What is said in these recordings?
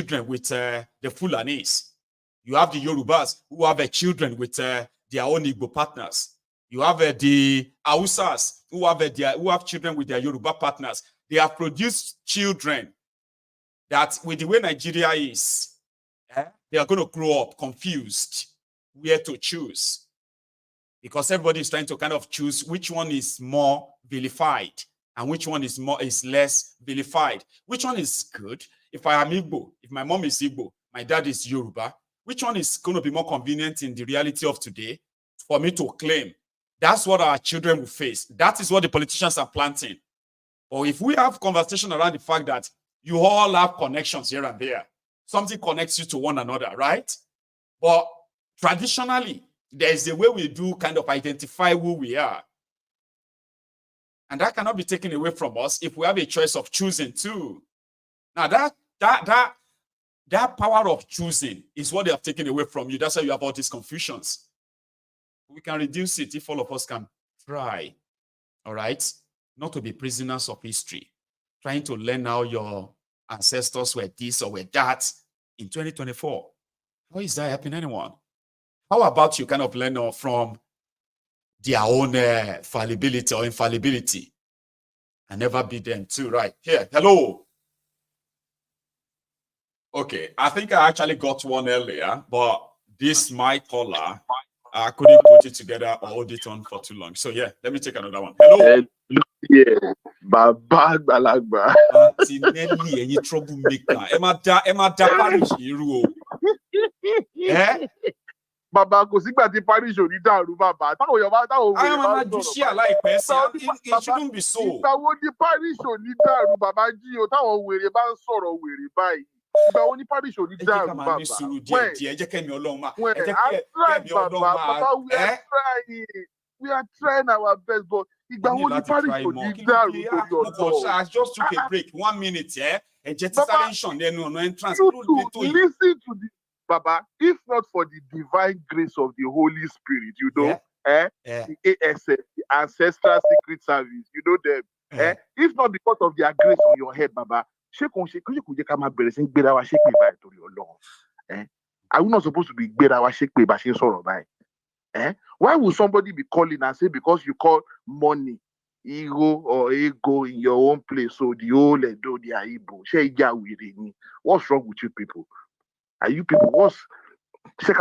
children with the Fulanis. You have the Yorubas who have children with their own Igbo partners. You have the Hausas who have children with their Yoruba partners. They have produced children that, with the way Nigeria is, they are going to grow up confused where to choose, because everybody is trying to kind of choose which one is more vilified and which one is less vilified. Which one is good? If I am Igbo, if my mom is Igbo, my dad is Yoruba, which one is going to be more convenient in the reality of today for me to claim? That's what our children will face. That is what the politicians are planting. Or if we have conversation around the fact that you all have connections here and there, something connects you to one another, right? But traditionally, there is a way we do kind of identify who we are. And that cannot be taken away from us if we have a choice of choosing too. Now that power of choosing is what they have taken away from you. That's why you have all these confusions. We can reduce it if all of us can try, all right? Not to be prisoners of history, trying to learn how your ancestors were this or were that in 2024. How is that helping anyone? How about you kind of learn from their own fallibility or infallibility and never be them too, right? Here, hello. Okay, I think I actually got one earlier, but this my caller, I couldn't put it together or hold it on for too long. So yeah, let me take another one. Hello. Yeah, Baba Balagba. Tinelli, any troublemaker. Emma da Parish hero. Eh? Baba, kò sígbà tí parish ò ní dàrú bàbá. Táwọn Yorùbá táwọn I am an Ajusia like person. It shouldn't be so. Ìgbà wo ni parish ò ní dàrú bàbá jí o táwọn wèrè bá ń sọ̀rọ̀ wèrè báyìí. Ìgbà wo ni parish ò ní dàrú bàbá. We are trying our best, but ìgbà wo ni parish ò ní dàrú torí ọ̀dọ́. I just took a break, 1 minute, Listen to the Baba, if not for the divine grace of the Holy Spirit, you know, the ASF, the Ancestral Secret Service, you know them. If not because of their grace on your head, Baba, are we not supposed to be better? Why would somebody be calling and say because you call money ego or ego in your own place, so the old do the aibo? What's wrong with you people? Are you people? Should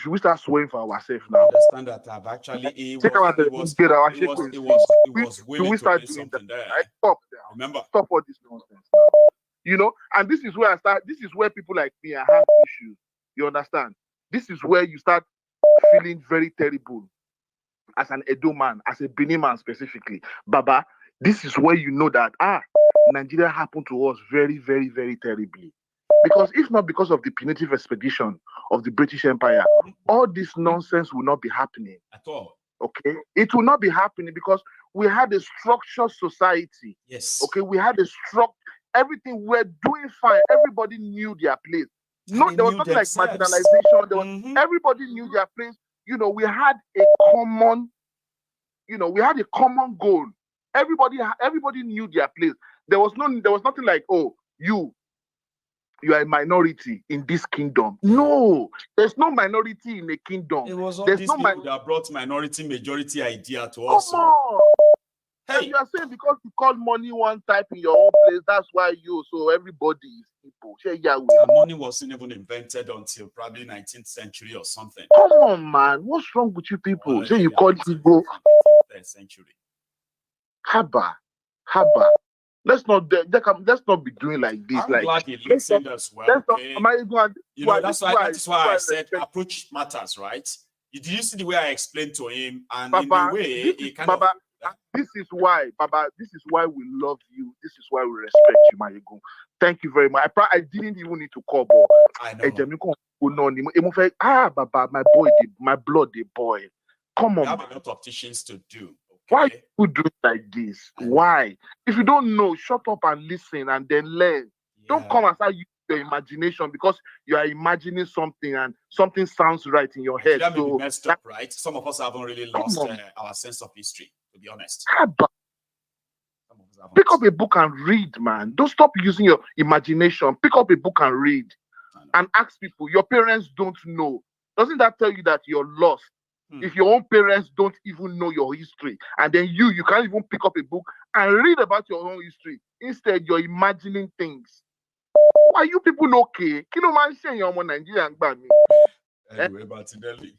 we start swearing for ourselves now? I understand that I've actually was willing to do something there. Stop there. Remember, stop all this nonsense. You know, and this is where I start. This is where people like me have issues. You understand? This is where you start feeling very terrible as an Edo man, as a Benin man specifically. Baba, this is where you know that Nigeria happened to us very, very, very terribly. Because if not because of the punitive expedition of the British Empire, all this nonsense will not be happening. At all. Okay? It will not be happening because we had a structured society. Yes. Okay? We had a everything we're doing fine. Everybody knew their place. There was nothing like marginalization. There was, everybody knew their place. You know, we had a common goal. Everybody knew their place. There was nothing like, oh, you are a minority in this kingdom. No, there's no minority in a kingdom. It was all these people that brought minority majority idea to us. Come on. Hey. And you are saying because you call money one type in your own place, that's why so everybody is people. Money wasn't even invented until probably 19th century or something. Come on, man. What's wrong with you people? Say you call Igbo 19th century. Haba. Let's not be doing like this. I'm glad you listened as well. Okay? That's why I said approach matters, right? Did you see the way I explained to him? And Baba, in the way he kind Baba, this is why, Baba, this is why we love you. This is why we respect you, Mayegun. Thank you very much. I didn't even need to call, but I know. Baba, my blood, the boy. Come on. We have a lot of teachings to do. Why you do like this? Why? If you don't know, shut up and listen and then learn. Yeah. Don't come and start using your imagination because you are imagining something and something sounds right in your head. That may be messed up, right? Some of us haven't really lost our sense of history, to be honest. Some of us Pick up a book and read, man. Don't stop using your imagination. Pick up a book and read. And ask people. Your parents don't know. Doesn't that tell you that you're lost? If your own parents don't even know your history, and then you can't even pick up a book and read about your own history. Instead, you're imagining things. Why you people okay? Kilo man saying you're Nigerian by me. Anyway, Martinelli.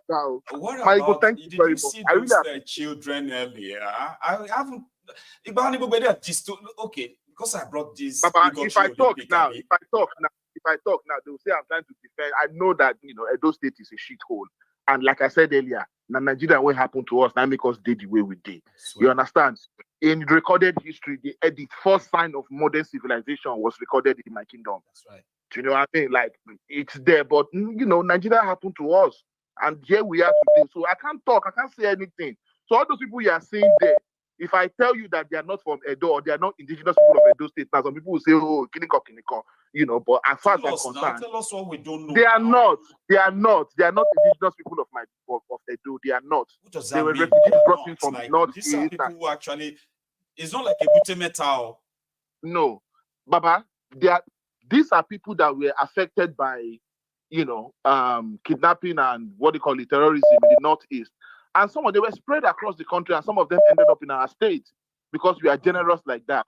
What Michael, about, thank you did very you much. see I those really children earlier? I haven't. Okay, because I brought this. Baba, if I talk now, they'll say I'm trying to defend. I know that Edo State is a shithole, and like I said earlier, Nigeria, what happened to us now make us did the way we did. You understand? In recorded history, the first sign of modern civilization was recorded in my kingdom. That's right. Do you know what I mean? Like it's there, but Nigeria happened to us, and here we are today. So I can't talk, I can't say anything. So all those people you are seeing there, if I tell you that they are not from Edo or they are not indigenous people of Edo State, now some people will say, "Oh, Kiniko," but as far as I'm concerned, tell us what we don't know. They are not indigenous people of Edo. They are not. What does that they were mean? refugees brought in from like, North these are East. people who actually, it's not like a bute metal. No, Baba, these are people that were affected by, kidnapping and what they call it, terrorism in the Northeast. And some of them were spread across the country, and some of them ended up in our state because we are generous like that.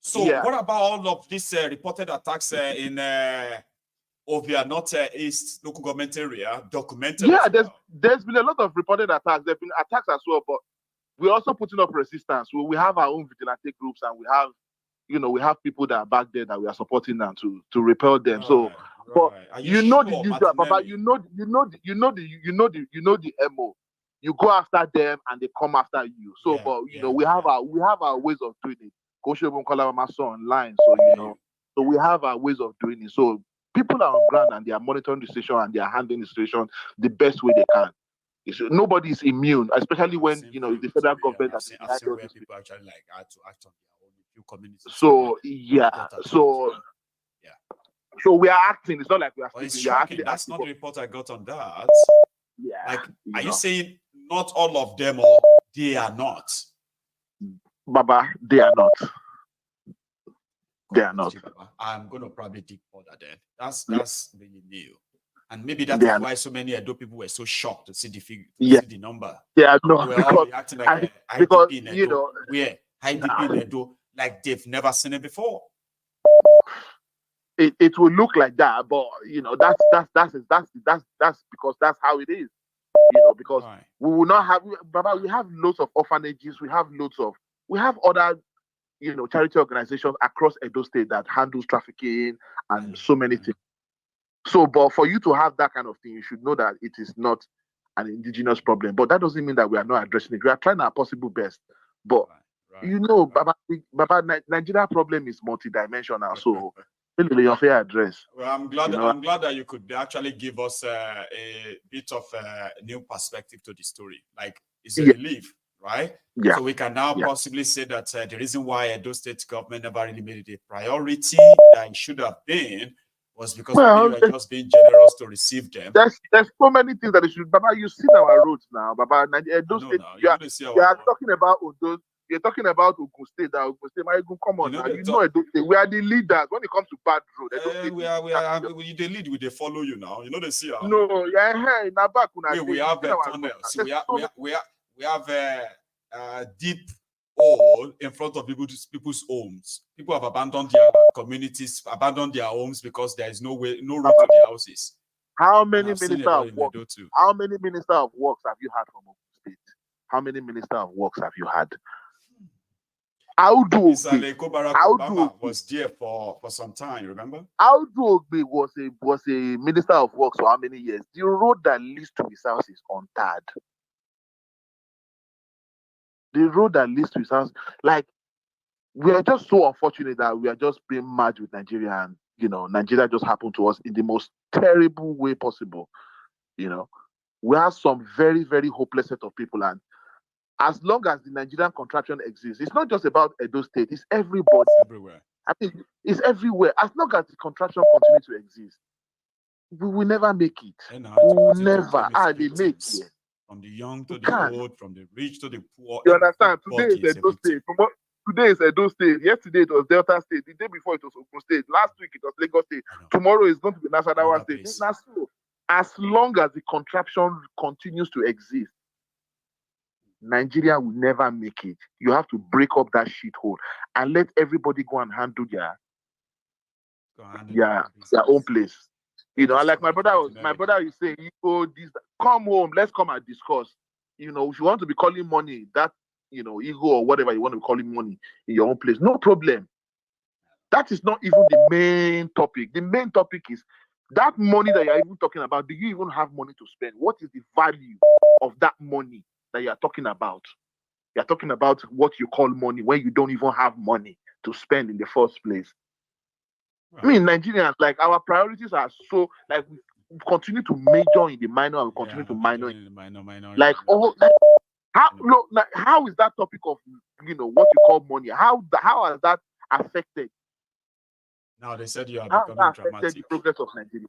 So yeah. What about all of these reported attacks in Ovia, Northeast local government area, documented? Yeah, there's been a lot of reported attacks. There've been attacks as well, but we're also putting up resistance. We have our own vigilante groups, and we have people that are back there that we are supporting them to repel them. But the usual, Baba, you know the MO. You go after them and they come after you. We have our ways of doing it. Online, so we have our ways of doing it. So people are on ground and they are monitoring the situation and they are handling the situation the best way they can. Nobody is immune, especially when the federal government has I've seen where people actually had to act on their own few communities. So we are acting. It's not like we are sleeping. We are acting. That's not the report I got on that. Yeah. Are you saying not all of them, or they are not? Baba, they are not. They are not. I'm going to probably dig further then. That's really new. And maybe that's why so many Edo people were so shocked to see the figure, see the number. Yeah, no, we're all reacting like IDP in Edo. IDP in Edo, like they've never seen it before. It will look like that, but that's because that's how it is. Because we will not have, Baba, we have loads of orphanages, we have other charity organizations across Edo State that handles trafficking and so many things. So, but for you to have that kind of thing, you should know that it is not an indigenous problem. But that doesn't mean that we are not addressing it. We are trying our possible best. But Baba, Nigeria problem is multidimensional. So, your fair address. Well, I'm glad that you could actually give us a bit of a new perspective to the story. Like, it's a relief, right? Yeah. So we can now possibly say that the reason why Edo State government never really made it a priority that it should have been was because we were just being generous to receive them. There's so many things that they should. Baba, you see our roads now, Baba. Edo State, you are talking about Odo. You're talking about Ogun State. That Ogun State, come on now. Edo State. We are the leaders when it comes to bad road. Edo State we lead. We they follow you now. They see our. No, we have tunnels. We have deep hole in front of people's homes. People have abandoned their communities, abandoned their homes because there is no road to their houses. How many ministers of works? How many minister of works have you had from Ogun State? How many minister of works have you had? Audu was there for some time, remember? Audu Ogbe was a minister of works for how many years? The road that leads to his house is untarred. The road that leads to his house, like, we are just so unfortunate that we are just being merged with Nigeria, and Nigeria just happened to us in the most terrible way possible. We have some very, very hopeless set of people, and as long as the Nigerian contraction exists, it's not just about Edo State, it's everybody. It's everywhere. I think it's everywhere. As long as the contraction continues to exist, we will never make it. We will never. They make it. From the young to You the can't. old, from the rich to the poor. You understand? Today everybody is Edo State. Today is Edo State. Yesterday it was Delta State. The day before it was Ogun State. Last week it was Lagos State. Tomorrow is going to be Nasarawa State. That's so. As long as the contraption continues to exist, Nigeria will never make it. You have to break up that shithole and let everybody go and handle their own place. You know, like my brother is saying, you go this, come home, let's come and discuss. You know, if you want to be calling money, that, you know, ego or whatever you want to be calling money in your own place, no problem. That is not even the main topic. The main topic is that money that you're even talking about. Do you even have money to spend? What is the value of that money that you're talking about? You're talking about what you call money when you don't even have money to spend in the first place. Right. I mean, Nigerians, like, our priorities are so, like, we continue to major in the minor and we continue to minor in the minor. Like, how is that topic of, you know, what you call money? How has that affected? Now they said you are becoming dramatic. The progress of Nigeria.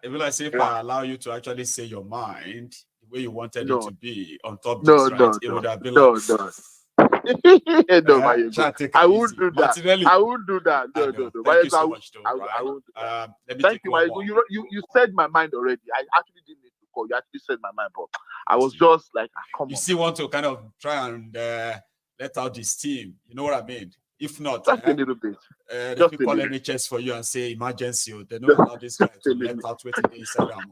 It will, like, say, if I allow you to actually say your mind the way you wanted it to be on top of this, right? It would have been like. I won't do that. I won't do that. No. Thank you so much, though. I won't do that. Thank you, my. You said my mind already. I actually didn't need to call. You actually said my mind, but I was just like, come on. You still want to kind of try and let out this team. You know what I mean? If not, just a little bit. They can call NHS for you and say emergency. They don't allow this guy to let out waiting inside them.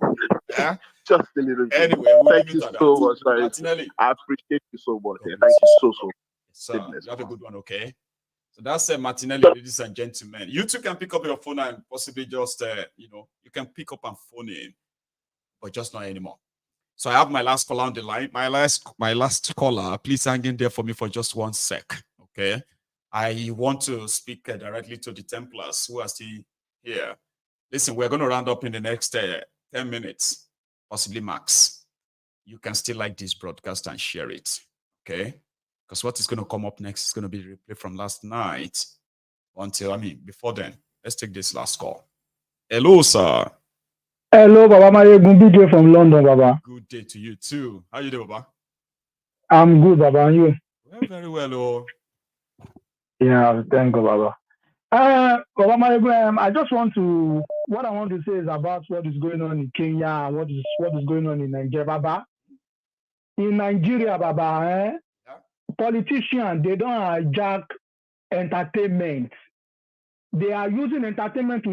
Yeah? Just a little bit. Anyway, we'll thank you so much. Martinelli. I appreciate you so much. Thank you so much. So you have a good one, okay? So that's Martinelli, ladies and gentlemen. You too can pick up your phone and possibly just, you know, you can pick up and phone in, but just not anymore. So I have my last caller on the line. My last caller, please hang in there for me for just 1 sec, okay? I want to speak directly to the Templars who are still here. Listen, we're going to round up in the next 10 minutes, possibly max. You can still like this broadcast and share it, okay? Because what is going to come up next is going to be replay from last night before then. Let's take this last call. Hello, sir. Hello, Baba Mayegun, big day from London, Baba. Good day to you too. How you doing, Baba? I'm good, Baba, and you? Well, very well, oh. Yeah, thank you, Baba. Baba Mayegun, what I want to say is about what is going on in Kenya and what is going on in Nigeria, Baba. In Nigeria, Baba, politicians, they don't hijack entertainment. They are using entertainment to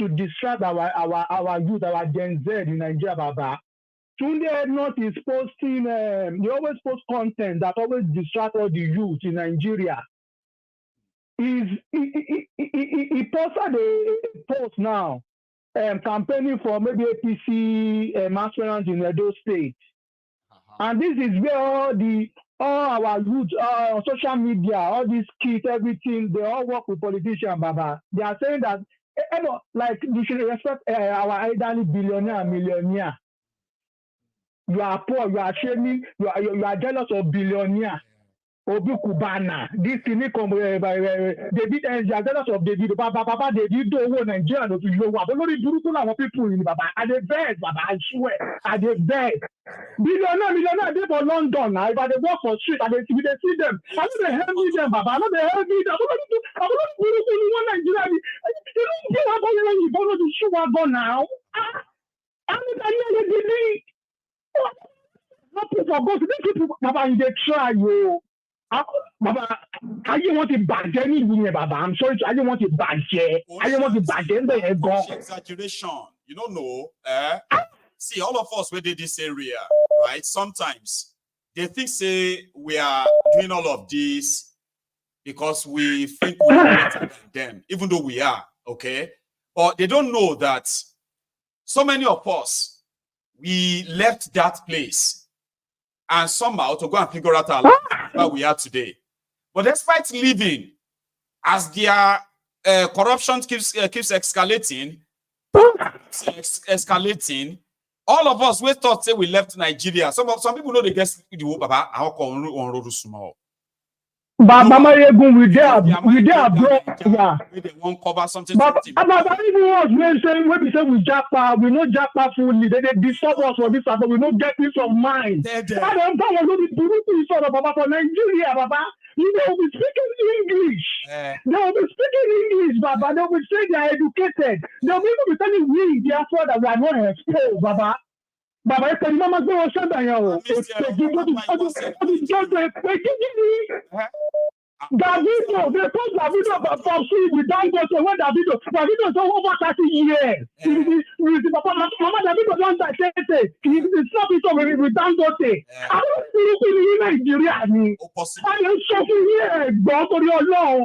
distract our youth, our Gen Z in Nigeria, Baba. Tunde North is posting, they always post content that always distract all the youth in Nigeria. He posted a post now, campaigning for maybe APC aspirants in Edo State. And this is where all our youth on social media, all these kids, everything, they all work with politicians, Baba. They are saying that, like, we should respect our elderly billionaire and millionaire. You are poor, you are shaming, you are jealous of billionaire. Obi Kubana, this David and jealous of David, Papa, David, Nigeria, no, but only people in Baba. At the best, Baba, I swear, at the best. Millionaire, they for London now. If they walk for street, and they see them. I know they help me them, Baba. I know they help me them. I don't know Nigeria. You don't get about when you follow the shoe wagon now. I know they not for God. These people, Baba, they try you. Baba, I don't want to bàjẹ́ nílùú yẹn, Baba. I'm sorry, I don't want to bàjẹ́. I don't want to bàjẹ́ níbẹ̀ yẹn gan. Exaggeration. You don't know. See, all of us, we did this area, right? Sometimes they think, say, we are doing all of this because we think we are better than them, even though we are, okay? But they don't know that so many of us, we left that place and somehow to go and figure out our life where we are today. But despite living, as their corruption keeps escalating, all of us, we thought, say, we left Nigeria. Some people know they get the Baba. But Mama Yegun, we there abroad. Yeah. They won't cover something. But even us, when we say we japa, we know japa fully. They disturb us for this, but we don't get peace of mind. I don't know what the Burundi is for Nigeria, Baba. You know, we speaking English. They will be speaking English, Baba. They will say they are educated. They will even be telling we, therefore, that we are not exposed, Baba. Baba, if the mama go on Sunday, Davido, they told Davido about Popsi with Dangote when Davido is over 30 years. Mama Davido don't say it's not it with Dangote. I don't see in Nigeria. I am shocking here, God for your law.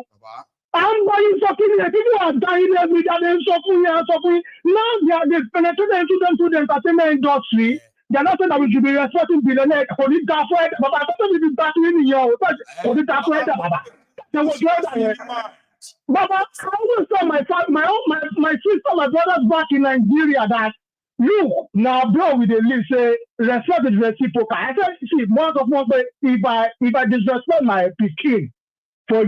I'm buying something here. People are dying every day. They're suffering. Now they've penetrated into the entertainment industry. They're not saying that we should be respecting billionaires. But I thought we'd be battling in your Baba, I always tell my sister, my brothers back in Nigeria that you now bro with the list say respect is reciprocal. I said, see, month of month, if I disrespect my pikin for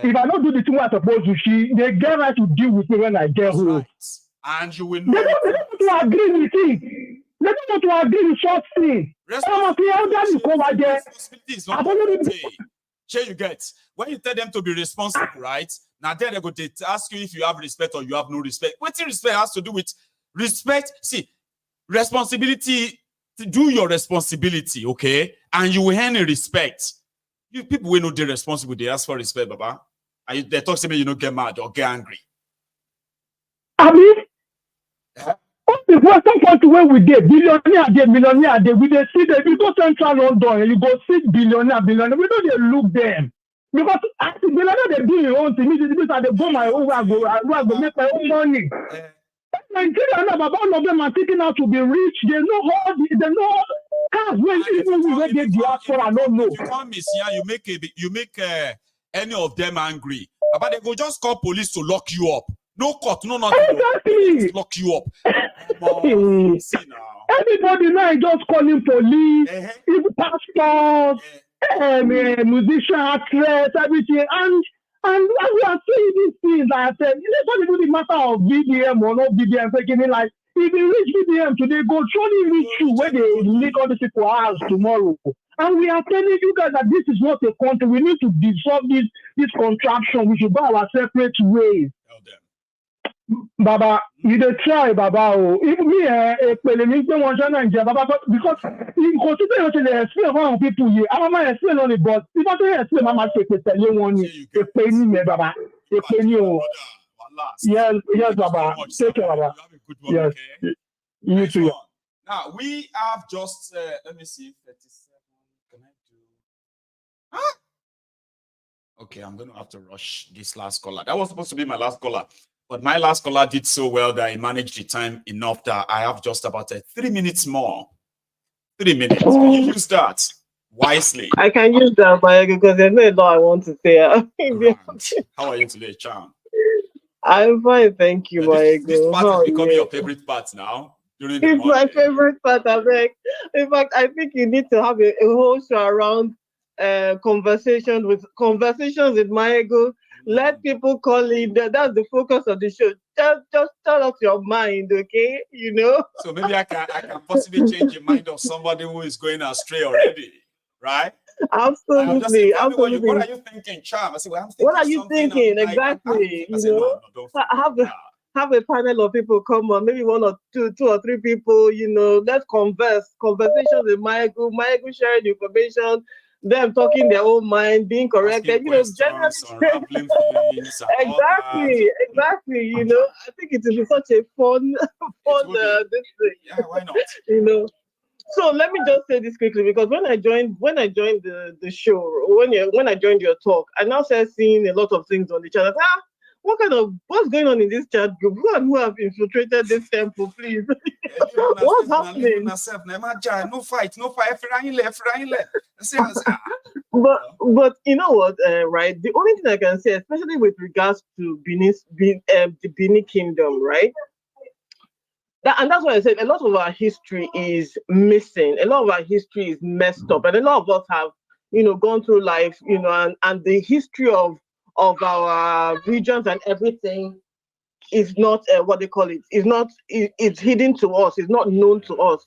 if I don't do the thing I'm supposed to, they get right to deal with me when I get home. Right. And you will know. They don't want to agree with it. They don't want to agree with short thing. Responsibility is not sure you get. When you tell them to be responsible, right? Now then they're going to ask you if you have respect or you have no respect. What respect has to do with respect? See, responsibility, do your responsibility, okay? And you will earn a respect. You people will know they're responsible, they ask for respect, Baba. And they talk to me, you don't get mad or get angry. I mean, what's the Western country where we did? Millionaire, we dey see them. You go Central London and you go see billionaire. We don't dey look them. Because as the billionaire, they do your own thing. They go my own way, I go make my own money. Nigeria, all of them are thinking how to be rich. They know cars when even we get diaspora, I don't know. You come here, you make any of them angry. But they go just call police to lock you up. No court, no nothing. Exactly. Lock you up. See now. Everybody now is just calling police, even pastors, musician, actress, everything, and we are seeing these things. I said, it's not even the matter of VDM or not VDM. Taking like if you reach VDM today, go surely reach you where they lead all these people house tomorrow. And we are telling you guys that this is not a country. We need to dissolve this contraption. We should go our separate ways. Baba, you dey try, Baba. If me, Baba, because you consider you explain how people here. I'm not explain on it, but if I say explain, Mama say you want to pay me, Baba. They pay you. Yes, Baba. Take care, Baba. Yes, you too. Now we have just let me see 37. Can I do? Huh? Okay, I'm going to have to rush this last caller. That was supposed to be my last caller. But my last caller did so well that I managed the time enough that I have just about 3 minutes more. 3 minutes. Can you use that wisely? I can use that, because there's no law I want to say. Right. How are you today, Chan? I'm fine, thank you, This part is becoming your favorite part now. It's my favorite part, I beg. In fact, I think you need to have a whole show around conversations with Maego. Let people call in. That's the focus of the show. Just tell us your mind, okay? You know. So maybe I can possibly change the mind of somebody who is going astray already, right? Absolutely. Absolutely. What are you thinking, Charm? I say, well, I'm thinking. What are you thinking? Exactly. Have a panel of people come on, maybe two or three people. You know, let's conversations with Maego sharing information. Them talking their own mind, being corrected, you know, generally. Exactly. You know, I think it will be such a fun this thing. Yeah, why not? You know. So let me just say this quickly, because when I joined the show, when I joined your talk, I now started seeing a lot of things on the chat. What's going on in this chat group? Who have infiltrated this temple, please? What's happening? No fight. But you know what, right? The only thing I can say, especially with regards to the Benin Kingdom, right? And that's why I said a lot of our history is missing. A lot of our history is messed up, and a lot of us have gone through life, and the history of our regions and everything is not what they call it. It's hidden to us. It's not known to us,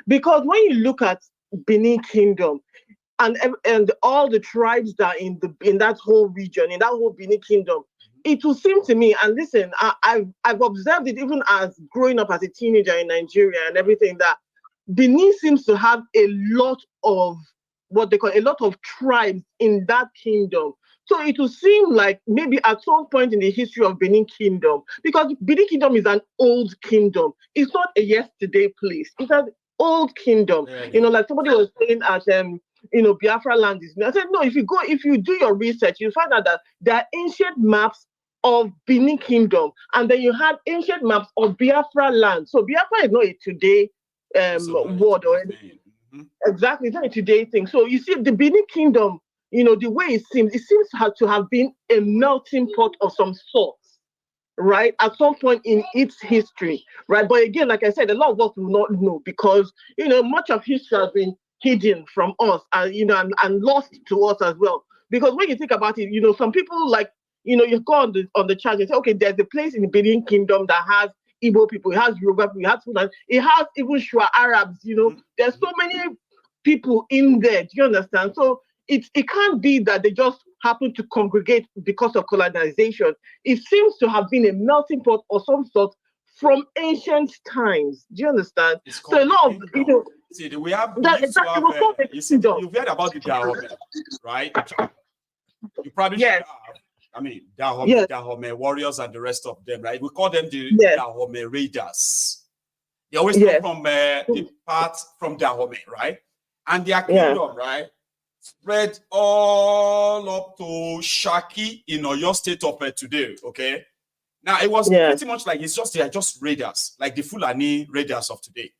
because when you look at Benin Kingdom and all the tribes that are in that whole region, in that whole Benin Kingdom, it will seem to me, and listen, I've observed it even as growing up as a teenager in Nigeria and everything, that Benin seems to have a lot of what they call a lot of tribes in that kingdom. So it will seem like maybe at some point in the history of Benin Kingdom, because Benin Kingdom is an old kingdom. It's not a yesterday place. It's an old kingdom. Yeah. Like somebody was saying at Biafra land is. I said, no, if you do your research, you find out that there are ancient maps of Benin Kingdom, and then you had ancient maps of Biafra land. So Biafra is not a today word or anything. Exactly, it's not a today thing. So you see, the Benin Kingdom, the way it seems to have been a melting pot of some sort, right? At some point in its history, right? But again, like I said, a lot of us will not know because, much of history has been hidden from us and, and lost to us as well. Because when you think about it, some people like, you go on the chart and say, okay, there's a place in the Benin Kingdom that has Igbo people, it has Yoruba people, it has Fulani, it has even Shua Arabs, there's so many people in there. Do you understand? So it can't be that they just happen to congregate because of colonization. It seems to have been a melting pot or some sort from ancient times. Do you understand? So a lot of see, we have that, exactly, you've heard about the Dahomey, right? You probably should have. I mean, Dahomey warriors and the rest of them, right? We call them the Dahomey raiders. They always come from depart from Dahomey, right? And their kingdom, right, spread all up to Shaki in Oyo state of today. Okay, now it was pretty much like they are just raiders, like the Fulani raiders of today.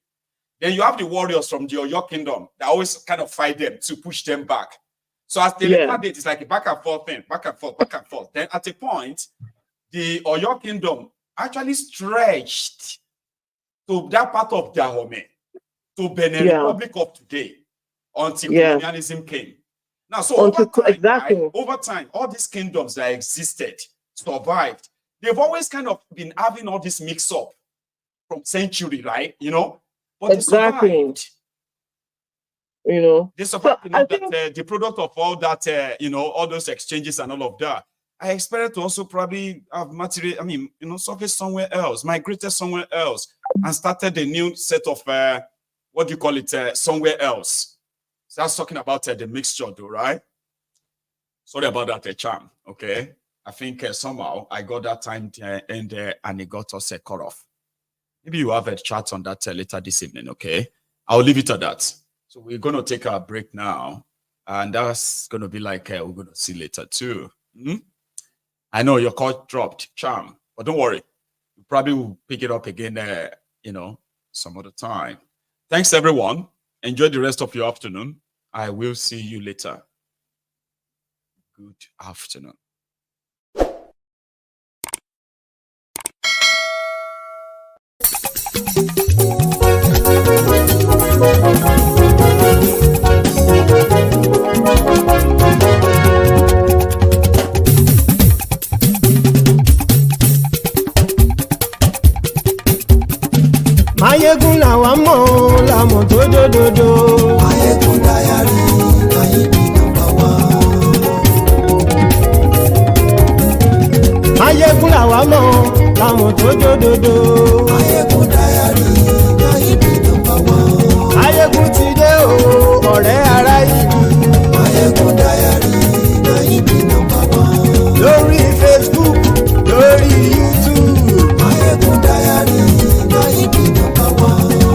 Then you have the warriors from the Oyo kingdom that always kind of fight them to push them back. So as they later date, it's like a back and forth thing, back and forth, back and forth. Then at a point, the Oyo kingdom actually stretched to that part of Dahomey, to Benin Republic of today, until colonialism came. Now, so over time, all these kingdoms that existed, survived, they've always kind of been having all this mix-up from century, right? But they survived. They survived, that the product of all that, all those exchanges and all of that. I expected to also probably have material, surface somewhere else, migrated somewhere else, and started a new set of, somewhere else. So that's talking about the mixture, though, right? Sorry about that, charm. Okay, I think somehow I got that time and it got us cut off. Maybe you have a chat on that later this evening. Okay, I'll leave it at that. So we're gonna take our break now, and that's gonna be like we're gonna see later too. I know your call dropped, charm, but don't worry, we probably will pick it up again. Some other time. Thanks, everyone. Enjoy the rest of your afternoon. I will see you later. Good afternoon. Mayegun làwa mọ̀ làmọ̀ tó dòdòdò. Mayegun Diary IDP #1. Mayegun làwa mọ̀ làmọ̀ tó dòdòdò. Mayegun Diary IDP #1. Mayegun ti dé o ọ̀rẹ́ ará ìlú. Mayegun Diary IDP #1. Lórí Facebook, lórí YouTube. Mayegun Diary IDP #1.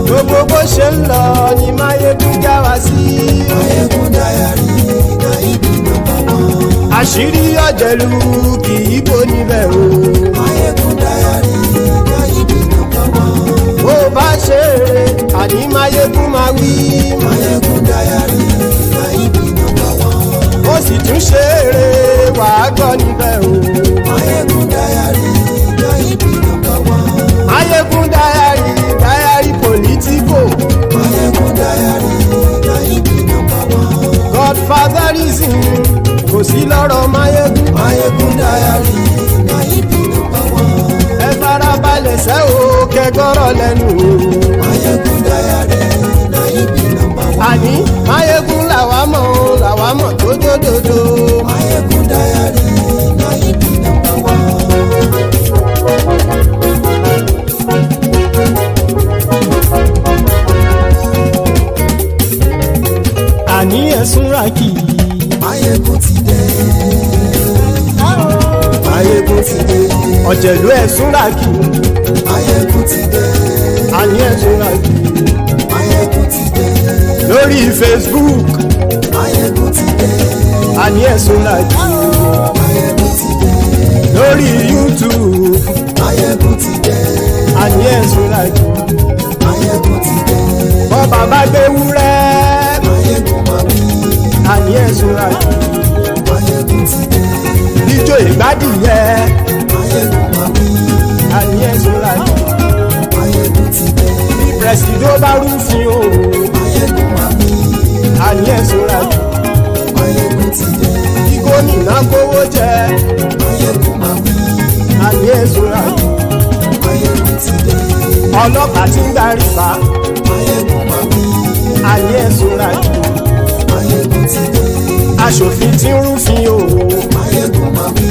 Gbogbo bó ṣe ń lọ ni Mayegun já wa sí. Mayegun Diary IDP #1. Àṣírí ọ̀jẹ̀lú kì í bò níbẹ̀ o. Mayegun Diary IDP #1. Bó bá ṣe eré àní Mayegun máa wí. Mayegun Diary IDP #1. Ó sì tún ṣe eré wàá gbọ́ níbẹ̀ o. Mayegun Diary IDP #1. Mayegun Diary political. Mayegun Diary IDP #1. Godfather. gbọ́rọ̀ lẹ́nu o. Máyégún Diary náà ibi nọ́mbà wá. Àní Máyégún làwa mọ̀ tó dòdòdò. Máyégún Diary náà ibi nọ́mbà wá. Àní ẹ̀sùn rákì. Máyégún ti dé. Máyégún ti dé. Ọ̀jẹ̀lú ẹ̀sùn rákì. Máyégún ti dé. Àní ẹ̀sùn rákì. Máyégún ti dé. Lórí Facebook. Máyégún ti dé. Àní ẹ̀sùn rákì. Máyégún ti dé. Lórí YouTube. Máyégún ti dé. Àní ẹ̀sùn rákì. Máyégún ti dé. Bọ́ bàbá gbé wúrẹ́. Máyégún máa wí. Àní ẹ̀sùn rákì. Máyégún ti dé. Ijó ìgbádìyẹ. Máyégún máa wí. Àní ẹ̀sùn rákì. Máyégún ti dé. Bí pẹ̀sìdó bá rúfin o. Máyégún máa wí. Àní ẹ̀sùn rákì. Máyégún ti dé. Bí gómìnà kówó jẹ. Máyégún máa wí. Àní ẹ̀sùn rákì. Máyégún ti dé. Ọlọ́pàá tí ń darí bá. Máyégún máa wí. Àní ẹ̀sùn rákì. Máyégún ti dé. Aṣòfin tí ń rúfin o. Máyégún máa wí.